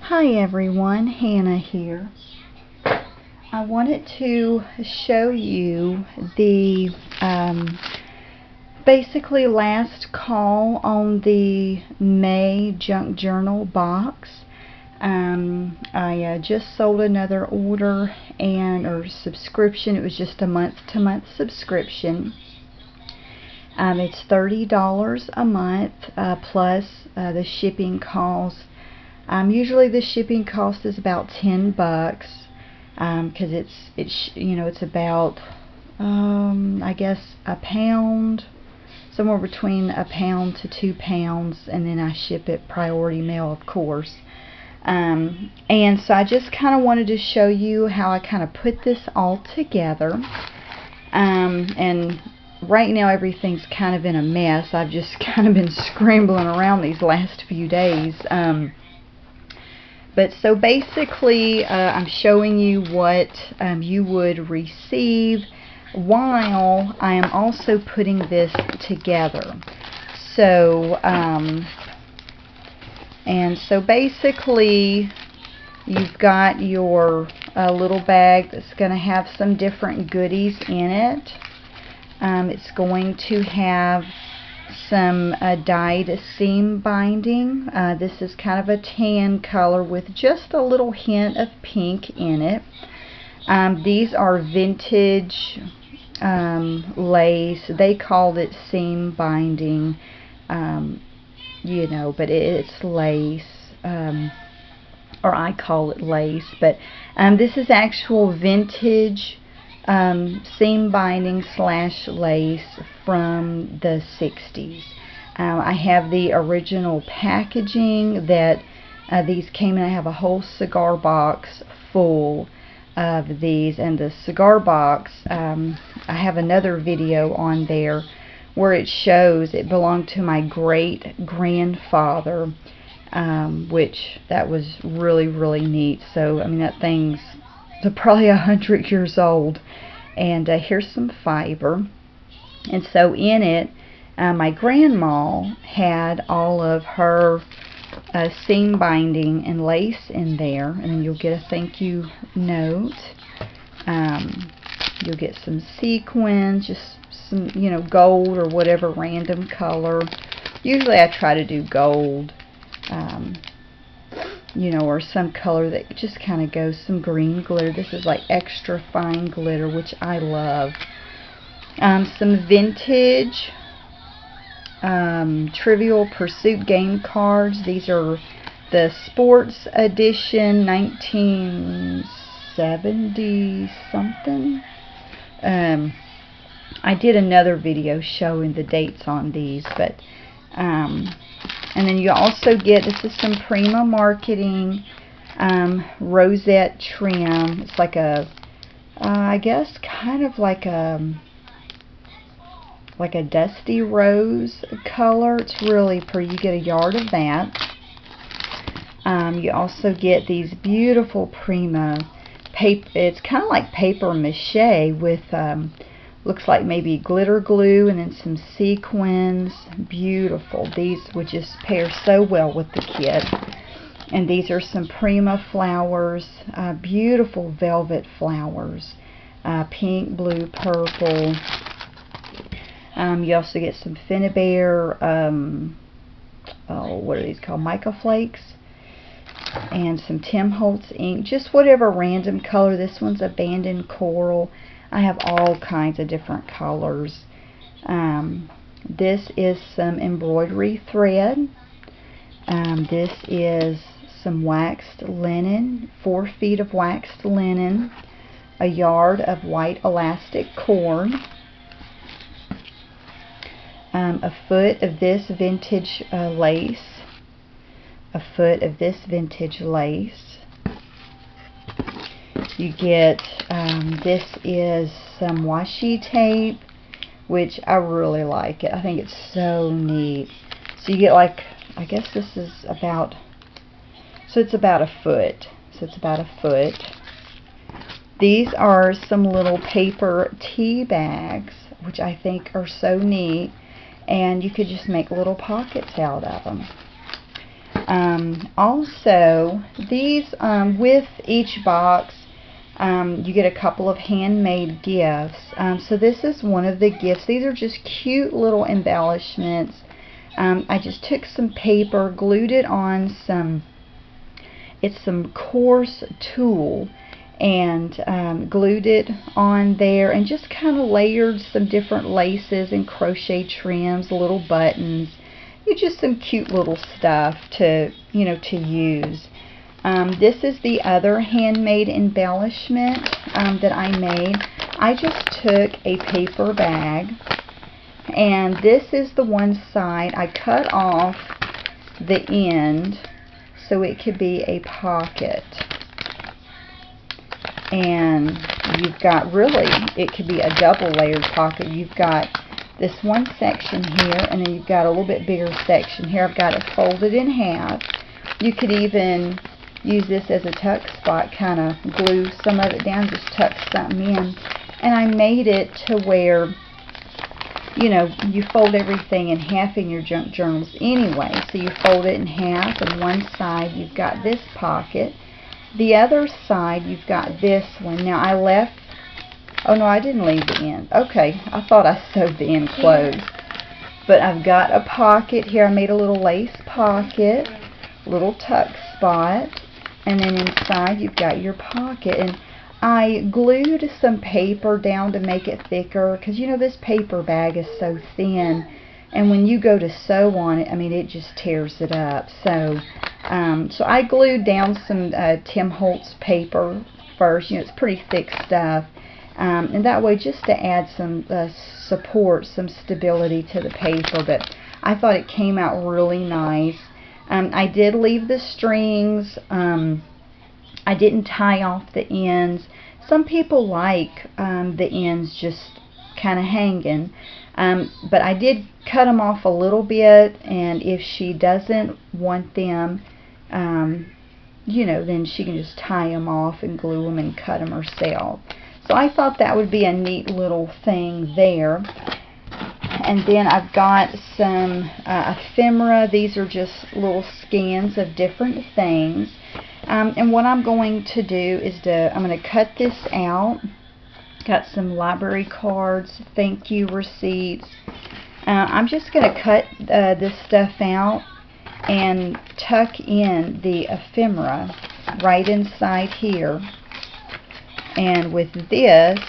Hi everyone, Hannah here. I wanted to show you the basically last call on the May junk journal box. I just sold another order or subscription. It was just a month-to-month subscription. It's $30 a month plus the shipping cost. Usually the shipping cost is about $10 because it's about I guess a pound, somewhere between a pound to 2 pounds, and then I ship it priority mail, of course. And so I just kind of wanted to show you how I kind of put this all together. And right now everything's kind of in a mess. I've just kind of been scrambling around these last few days. But so basically, I'm showing you what you would receive while I am also putting this together. So, and so basically, you've got your little bag that's going to have some different goodies in it. It's going to have some dyed seam binding. This is kind of a tan color with just a little hint of pink in it. These are vintage lace. They called it seam binding, but it's lace, or I call it lace, but this is actual vintage seam binding / lace from the 60s. I have the original packaging that these came in. I have a whole cigar box full of these, and the cigar box, I have another video on there where it shows it belonged to my great grandfather, which that was really neat. So I mean, that thing's probably 100 years old. And here's some fiber. And so in it, my grandma had all of her seam binding and lace in there. And then you'll get a thank you note. You'll get some sequins, just some, gold or whatever random color. Usually I try to do gold. Or some color that just kind of goes, some green glitter. This is like extra fine glitter, which I love. Some vintage Trivial Pursuit game cards. These are the sports edition, 1970 something. I did another video showing the dates on these, but and then you also get, this is some Prima Marketing rosette trim. It's like a, I guess kind of like a dusty rose color. It's really pretty. You get a yard of that. You also get these beautiful Prima paper. It's kind of like paper mache with looks like maybe glitter glue and then some sequins. Beautiful. These would just pair so well with the kit. And these are some Prima flowers. Beautiful velvet flowers. Pink, blue, purple. You also get some Finnebear, what are these called? Mica Flakes. And some Tim Holtz ink. Just whatever random color. This one's abandoned coral. I have all kinds of different colors. This is some embroidery thread. This is some waxed linen, 4 feet of waxed linen, a yard of white elastic cord, a foot of this vintage lace, a foot of this vintage lace. You get, this is some washi tape, which I really like it. I think it's so neat. So you get like, I guess this is about, so it's about a foot. These are some little paper tea bags, which I think are so neat. And you could just make little pockets out of them. Also, these, with each box, you get a couple of handmade gifts. So this is one of the gifts. These are just cute little embellishments. I just took some paper, glued it on it's some coarse tulle, and glued it on there, and just kind of layered some different laces and crochet trims, little buttons. Just some cute little stuff to, to use. This is the other handmade embellishment that I made. I just took a paper bag, and this is the one side. I cut off the end so it could be a pocket. And you've got, really, it could be a double layered pocket. You've got this one section here, and then you've got a little bit bigger section here. I've got it folded in half. You could even use this as a tuck spot, kind of glue some of it down, just tuck something in. And I made it to where, you fold everything in half in your junk journals anyway. So you fold it in half, and one side you've got this pocket. The other side you've got this one. Now I left, oh no, I didn't leave the end. Okay, I thought I sewed the end closed. But I've got a pocket here. I made a little lace pocket, little tuck spot, and then inside you've got your pocket. And I glued some paper down to make it thicker, because this paper bag is so thin, and when you go to sew on it, it just tears it up. So I glued down some Tim Holtz paper first. It's pretty thick stuff. And that way, just to add some support, some stability to the paper. But I thought it came out really nice. I did leave the strings. I didn't tie off the ends. Some people like the ends just kind of hanging. But I did cut them off a little bit. And if she doesn't want them, then she can just tie them off and glue them and cut them herself. So I thought that would be a neat little thing there. And then I've got some ephemera. These are just little scans of different things. And what I'm going to do is I'm going to cut this out. Got some library cards, thank you receipts. I'm just going to cut this stuff out and tuck in the ephemera right inside here. And with this,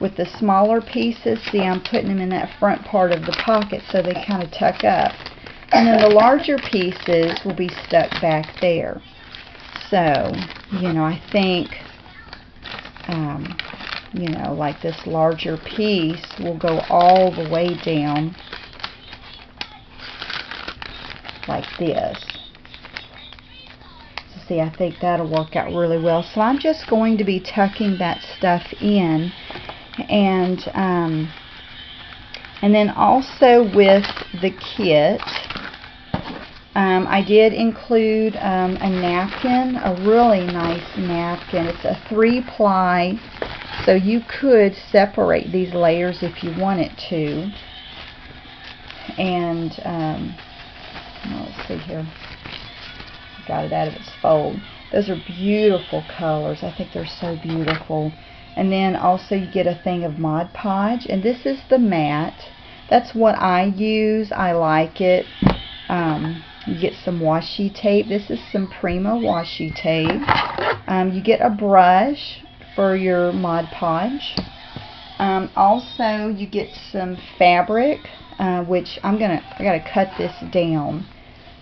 with the smaller pieces, see, I'm putting them in that front part of the pocket so they kind of tuck up. And then the larger pieces will be stuck back there. So, I think, like this larger piece will go all the way down like this. See, I think that'll work out really well. So I'm just going to be tucking that stuff in, and then also with the kit, I did include a napkin, a really nice napkin. It's a 3-ply, so you could separate these layers if you wanted to. And let's see here. Got it out of its fold. Those are beautiful colors. I think they're so beautiful. And then also you get a thing of Mod Podge, and this is the mat. That's what I use. I like it. You get some washi tape. This is some Prima washi tape. You get a brush for your Mod Podge. Also you get some fabric, which I gotta cut this down.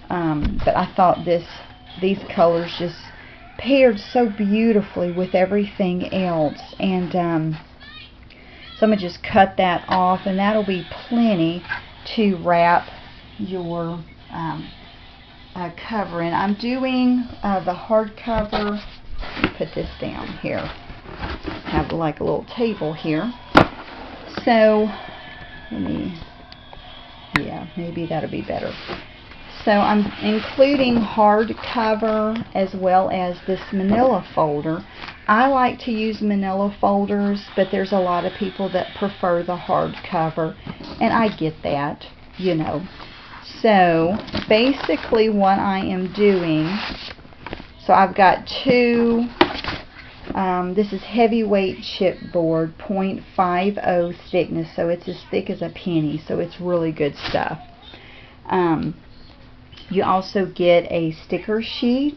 But I thought these colors just paired so beautifully with everything else, and so I'm going to just cut that off, and that'll be plenty to wrap your cover in. I'm doing the hardcover. Let me put this down here. I have like a little table here. So maybe that'll be better. So I'm including hardcover as well as this manila folder. I like to use manila folders, but there's a lot of people that prefer the hardcover, and I get that, So basically what I am doing, so I've got two, this is heavyweight chipboard, 0.50 thickness, so it's as thick as a penny, so it's really good stuff. You also get a sticker sheet,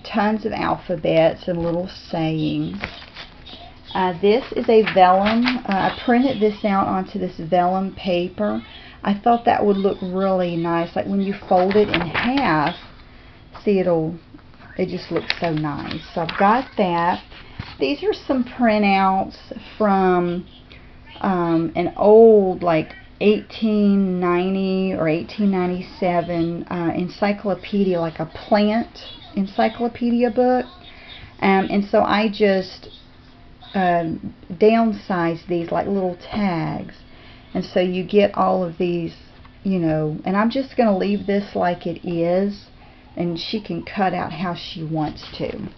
tons of alphabets and little sayings. This is a vellum. I printed this out onto this vellum paper. I thought that would look really nice. Like when you fold it in half, see, it just looks so nice. So I've got that. These are some printouts from an old, like 1890 or 1897 encyclopedia, like a plant encyclopedia book. And so I just downsize these like little tags, and so you get all of these, you know, and I'm just going to leave this like it is, and she can cut out how she wants to.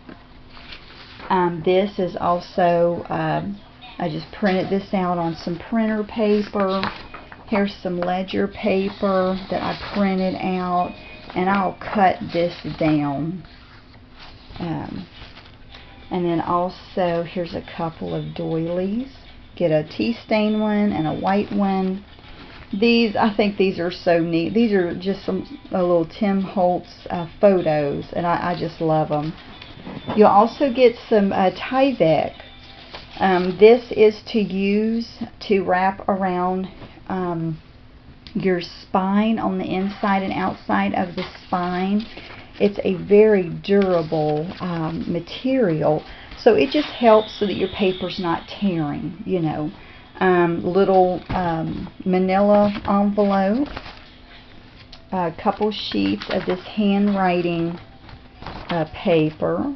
This is also, I just printed this out on some printer paper. Here's some ledger paper that I printed out, and I'll cut this down. And then also, here's a couple of doilies. Get a tea stain one and a white one. These, I think these are so neat. These are just a little Tim Holtz photos, and I just love them. You'll also get some Tyvek. This is to use to wrap around your spine, on the inside and outside of the spine. It's a very durable material, so it just helps so that your paper's not tearing, you know. Little manila envelope, a couple sheets of this handwriting paper,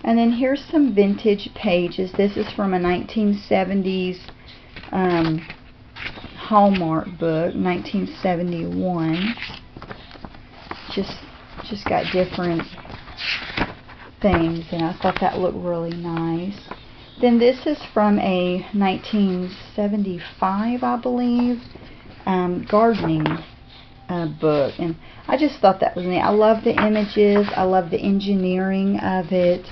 and then here's some vintage pages. This is from a 1970s Hallmark book, 1971. Just got different things, and I thought that looked really nice. Then this is from a 1975, I believe, gardening book, and I just thought that was neat. I love the images, I love the engineering of it,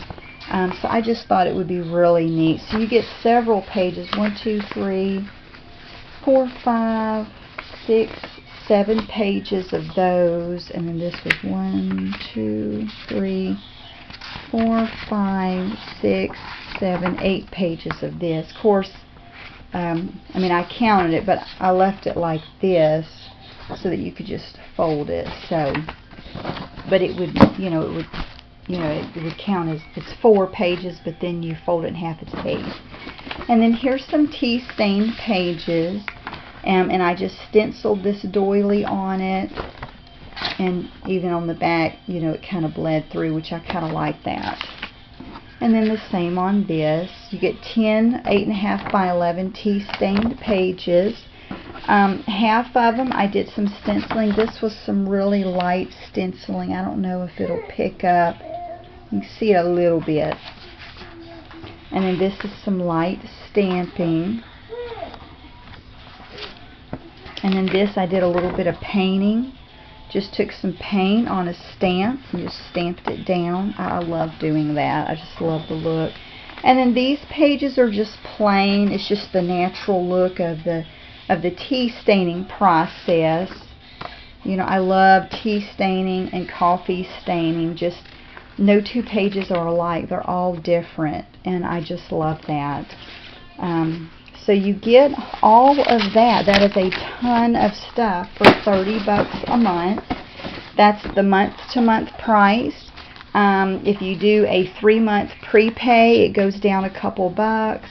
so I just thought it would be really neat. So you get several pages, 1, 2, 3, 4, 5, 6, 7 pages of those, and then this was 1, 2, 3, 4, 5, 6, 7, 8 pages of this. Of course, I mean, I counted it, but I left it like this so that you could just fold it. So, but it would, it would count as, it's 4 pages, but then you fold it in half, it's 8. And then here's some tea stained pages. And I just stenciled this doily on it, and even on the back, you know, it kind of bled through, which I kind of like that. And then the same on this. You get 10 8.5 by 11 tea stained pages. Half of them I did some stenciling. This was some really light stenciling. I don't know if it'll pick up. You can see it a little bit. And then this is some light stamping. And then this, I did a little bit of painting. Just took some paint on a stamp and just stamped it down. I love doing that. I just love the look. And then these pages are just plain. It's just the natural look of the tea staining process. You know, I love tea staining and coffee staining. Just no 2 pages are alike. They're all different, and I just love that. So you get all of that. That is a ton of stuff for $30 a month. That's the month-to-month price. If you do a 3-month prepay, it goes down a couple bucks.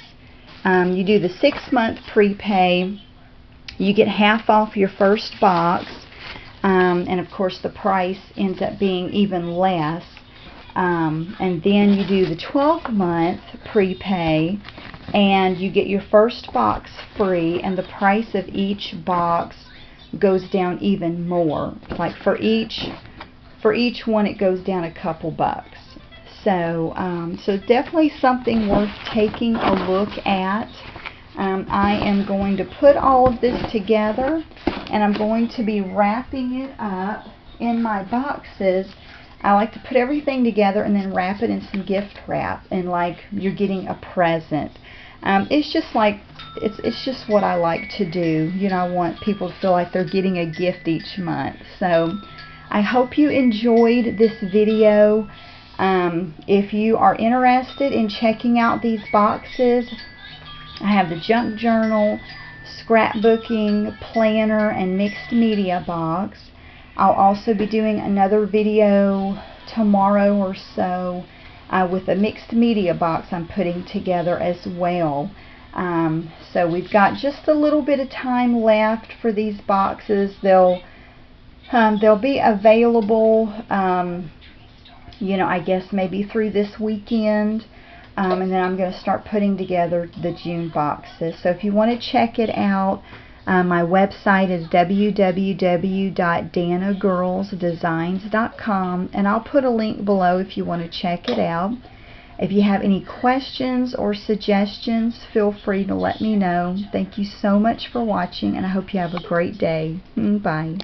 You do the 6-month prepay, you get half off your first box. And of course the price ends up being even less. And then you do the 12-month prepay, and you get your first box free, and the price of each box goes down even more. Like for each one, it goes down a couple bucks. So so definitely something worth taking a look at. I am going to put all of this together, and I'm going to be wrapping it up in my boxes. I like to put everything together and then wrap it in some gift wrap, and like you're getting a present. It's just like, it's just what I like to do. You know, I want people to feel like they're getting a gift each month. So I hope you enjoyed this video. If you are interested in checking out these boxes, I have the junk journal, scrapbooking, planner, and mixed media box. I'll also be doing another video tomorrow or so with a mixed media box I'm putting together as well. So we've got just a little bit of time left for these boxes. They'll be available, you know, I guess maybe through this weekend. And then I'm going to start putting together the June boxes. So if you want to check it out, my website is www.danagirlsdesigns.com, and I'll put a link below if you want to check it out. If you have any questions or suggestions, feel free to let me know. Thank you so much for watching, and I hope you have a great day. Bye.